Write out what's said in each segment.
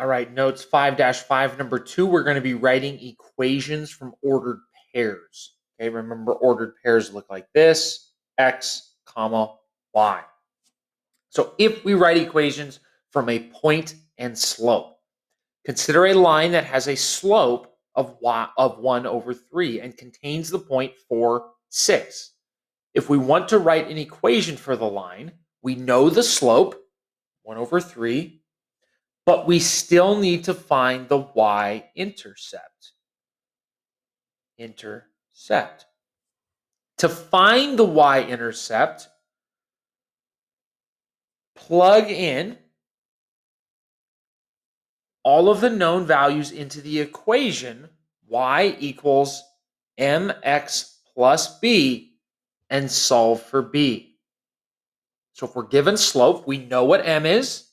All right, notes 5-5, number 2, we're going to be writing equations from ordered pairs. Okay, remember ordered pairs look like this, x, comma, y. So if we write equations from a point and slope, consider a line that has a slope of 1 over 3 and contains the point 4, 6. If we want to write an equation for the line, we know the slope, 1 over 3, but we still need to find the y-intercept. To find the y-intercept, plug in all of the known values into the equation y equals mx plus b and solve for b. So if we're given slope, we know what m is.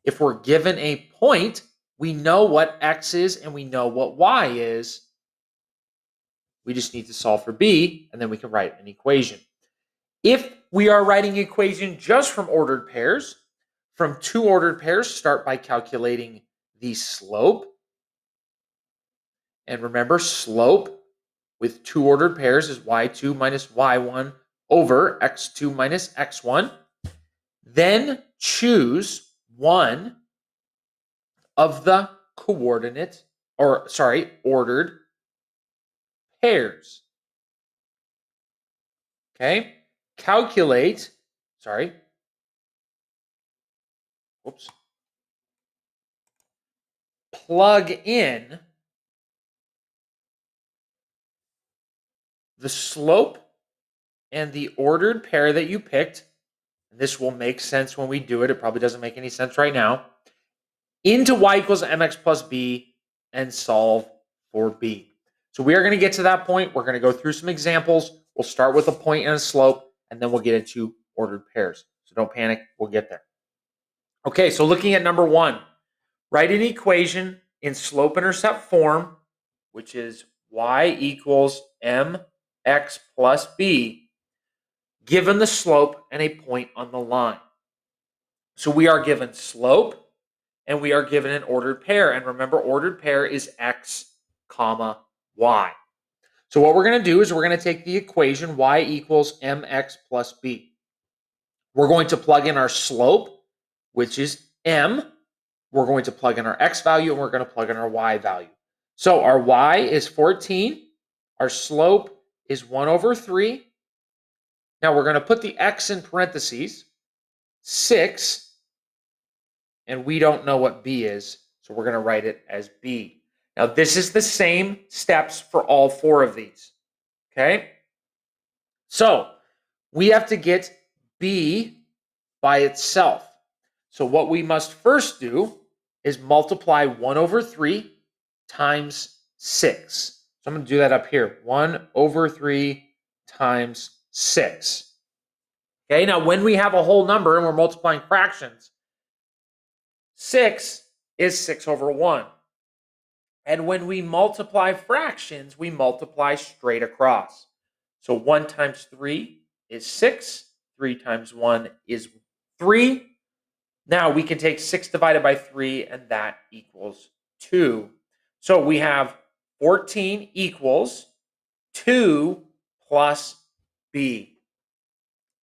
If we're given a point, we know what x is and we know what y is. We just need to solve for b, and then we can write an equation. If we are writing an equation just from ordered pairs, from 2 ordered pairs, start by calculating the slope. And remember, slope with 2 ordered pairs is y2 minus y1 over x2 minus x1. Then choose one of the ordered pairs. Okay? Plug in the slope and the ordered pair that you picked. This will make sense when we do it. It probably doesn't make any sense right now. Into y equals mx plus b and solve for b. So we are going to get to that point. We're going to go through some examples. We'll start with a point and a slope, and then we'll get into ordered pairs. So don't panic. We'll get there. Okay, so looking at number 1, write an equation in slope-intercept form, which is y equals mx plus b, given the slope and a point on the line. So we are given slope, and we are given an ordered pair. And remember, ordered pair is x, comma, y. So what we're going to do is we're going to take the equation y equals mx plus b. We're going to plug in our slope, which is m. We're going to plug in our x value, and we're going to plug in our y value. So our y is 14. Our slope is 1 over 3. Now we're going to put the x in parentheses, 6, and we don't know what b is, so we're going to write it as b. Now this is the same steps for all 4 of these, okay? So we have to get b by itself. So what we must first do is multiply 1 over 3 times 6. So I'm going to do that up here. 1 over 3 times 6. Okay, now when we have a whole number and we're multiplying fractions, 6 is 6 over 1. And when we multiply fractions, we multiply straight across. So 1 times 3 is 6. 3 times 1 is 3. Now we can take 6 divided by 3, and that equals 2. So we have 14 equals 2 plus b.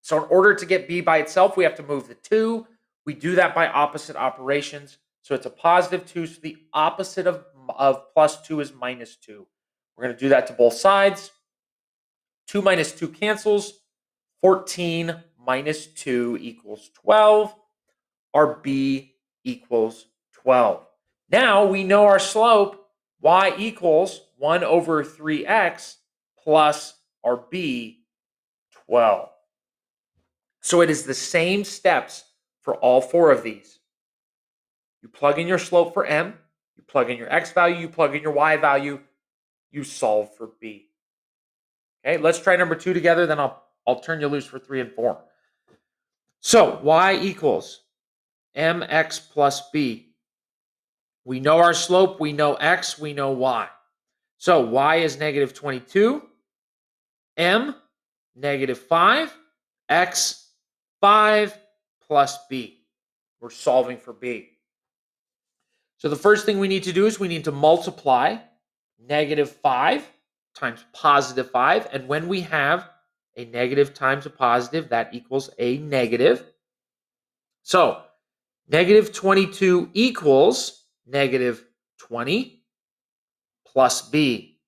So in order to get b by itself, we have to move the 2. We do that by opposite operations. So it's a positive 2, so the opposite of plus 2 is minus 2. We're going to do that to both sides. 2 minus 2 cancels. 14 minus 2 equals 12. Our b equals 12. Now we know our slope, y equals 1 over 3x plus our b, 12. So it is the same steps for all 4 of these. You plug in your slope for m, you plug in your x value, you plug in your y value, you solve for b. Okay, let's try number 2 together, then I'll turn you loose for 3 and 4. So y equals mx plus b. We know our slope, we know x, we know y. So y is negative 22, m, negative 5, x, 5 plus b. We're solving for b. So the first thing we need to do is we need to multiply -5 times +5. And when we have a negative times a positive, that equals a negative. So -22 equals -20 plus b.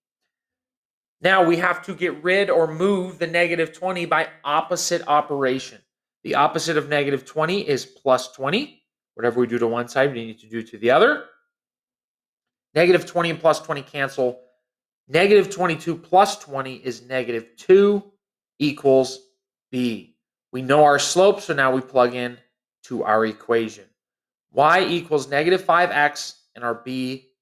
Now we have to get rid or move the -20 by opposite operation. The opposite of -20 is +20. Whatever we do to one side, we need to do to the other. -20 and +20 cancel. -22 plus 20 is -2 equals b. We know our slope, so now we plug in to our equation. Y equals -5x and our b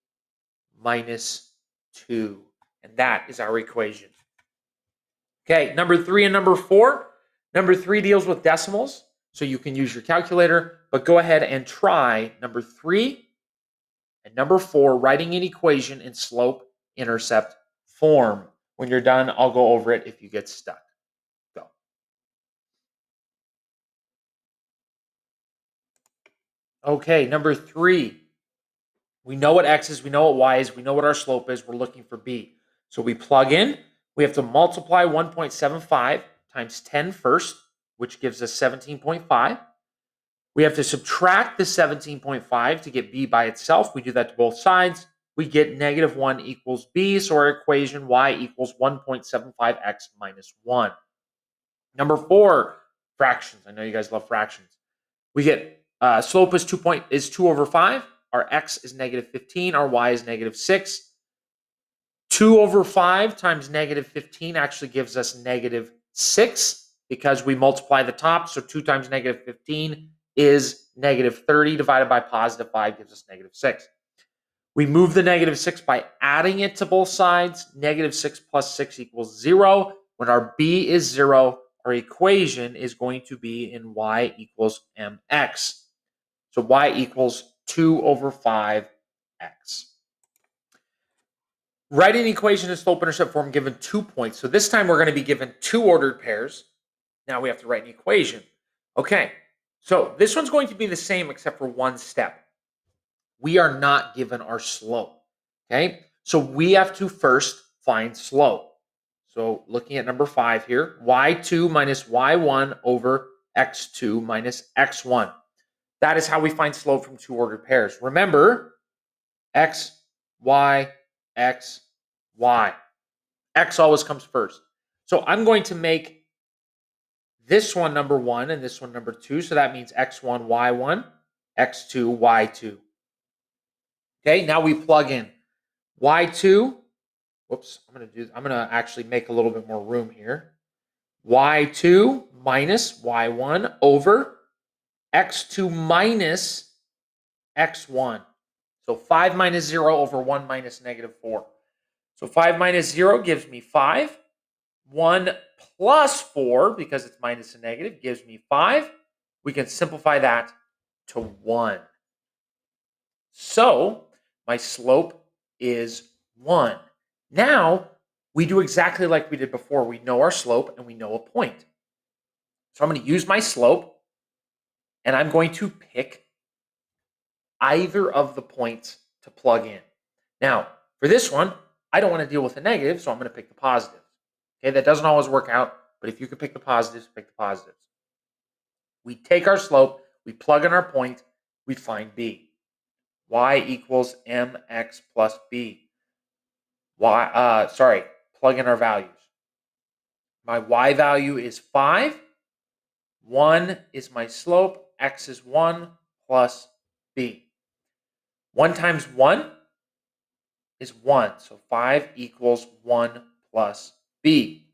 -2. And that is our equation. Okay, number 3 and number 4. Number 3 deals with decimals, so you can use your calculator, but go ahead and try number 3 and number 4, writing an equation in slope-intercept form. When you're done, I'll go over it if you get stuck. Go. Okay, number 3. We know what x is, we know what y is, we know what our slope is, we're looking for b. So we plug in, we have to multiply 1.75 times 10 first, which gives us 17.5. We have to subtract the 17.5 to get b by itself. We do that to both sides. We get -1 equals b, so our equation y equals 1.75x minus 1. Number 4, fractions. I know you guys love fractions. We get slope is 2 over 5. Our x is -15. Our y is -6. 2 over 5 times -15 actually gives us -6 because we multiply the top. So 2 times -15 is -30 divided by +5 gives us -6. We move the -6 by adding it to both sides. -6 plus 6 equals 0. When our b is 0, our equation is going to be in y equals mx. So y equals 2 over 5x. Write an equation in slope-intercept form given 2 points. So this time we're going to be given 2 ordered pairs. Now we have to write an equation. Okay, so this one's going to be the same except for one step. We are not given our slope. Okay, so we have to first find slope. So looking at number 5 here, y2 minus y1 over x2 minus x1. That is how we find slope from 2 ordered pairs. Remember, x, y, x, y. X always comes first. So I'm going to make this one number 1 and this one number 2. So that means x1, y1, x2, y2. Okay, now we plug in y2. Whoops, I'm going to actually make a little bit more room here. y2 minus y1 over x2 minus x1. So 5 minus 0 over 1 minus -4. So 5 minus 0 gives me 5. 1 plus 4, because it's minus a negative, gives me 5. We can simplify that to 1. So my slope is 1. Now we do exactly like we did before. We know our slope and we know a point. So I'm going to use my slope and I'm going to pick either of the points to plug in. Now, for this one, I don't want to deal with the negative, so I'm going to pick the positives. Okay, that doesn't always work out, but if you can pick the positives, pick the positives. We take our slope, we plug in our point, we find b. Y equals mx plus b. Plug in our values. My y value is 5. 1 is my slope. X is 1 plus b. 1 times 1 is 1. So 5 equals 1 plus b.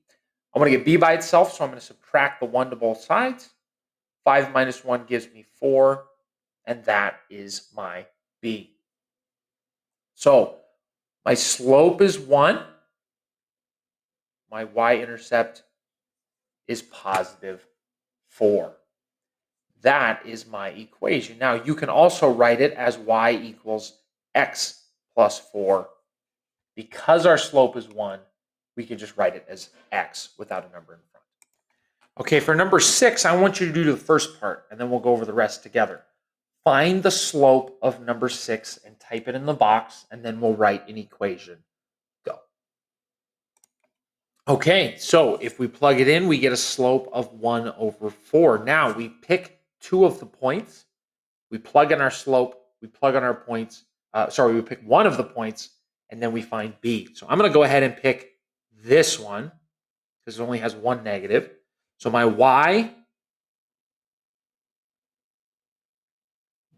I'm going to get b by itself, so I'm going to subtract the 1 to both sides. 5 minus 1 gives me 4, and that is my b. So my slope is 1. My y-intercept is positive 4. That is my equation. Now, you can also write it as y equals x plus 4. Because our slope is 1, we can just write it as x without a number in front. Okay, for number 6, I want you to do the first part, and then we'll go over the rest together. find the slope of number 6 and type it in the box, and then we'll write an equation. Go. Okay, so if we plug it in, we get a slope of 1 over 4. Now we pick 2 of the points. We plug in our slope. We plug in our points. We pick 1 of the points, and then we find b. So I'm going to go ahead and pick this one because it only has 1 negative. So my y,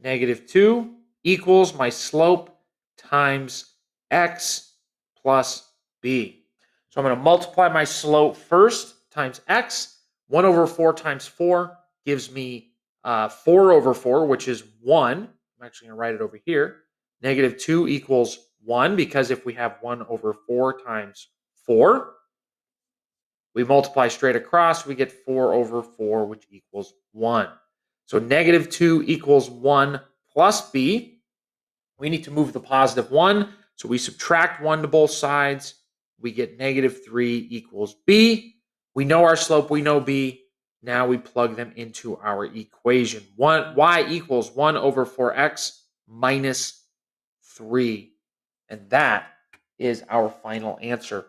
-2, equals my slope times x plus b. So I'm going to multiply my slope first times x. 1 over 4 times 4 gives me 4 over 4, which is 1. I'm actually going to write it over here. -2 equals 1, because if we have 1 over 4 times 4, we multiply straight across, we get 4 over 4, which equals 1. So -2 equals 1 plus b. We need to move the positive 1, so we subtract 1 to both sides. We get -3 equals b. We know our slope, we know b. Now we plug them into our equation. Y equals 1 over 4x minus 3. And that is our final answer.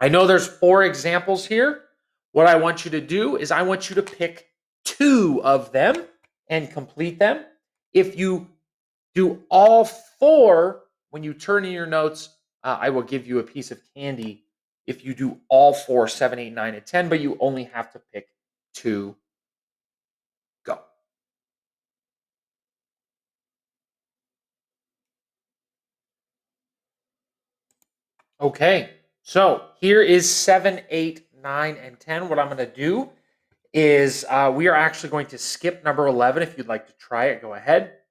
I know there's 4 examples here. What I want you to do is I want you to pick 2 of them and complete them. If you do all 4, when you turn in your notes, I will give you a piece of candy if you do all 4, 7, 8, 9, and 10, but you only have to pick 2. Go. Okay, so here is 7, 8, 9, and 10. What I'm going to do is we are actually going to skip number 11. If you'd like to try it, go ahead.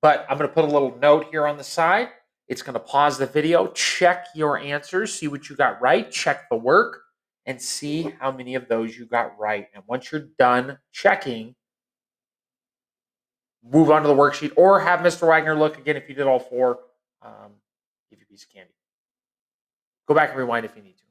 But I'm going to put a little note here on the side. It's going to pause the video, check your answers, see what you got right, check the work, and see how many of those you got right. And once you're done checking, move on to the worksheet, or have Mr. Wagner look again if you did all 4. Give you a piece of candy. Go back and rewind if you need to.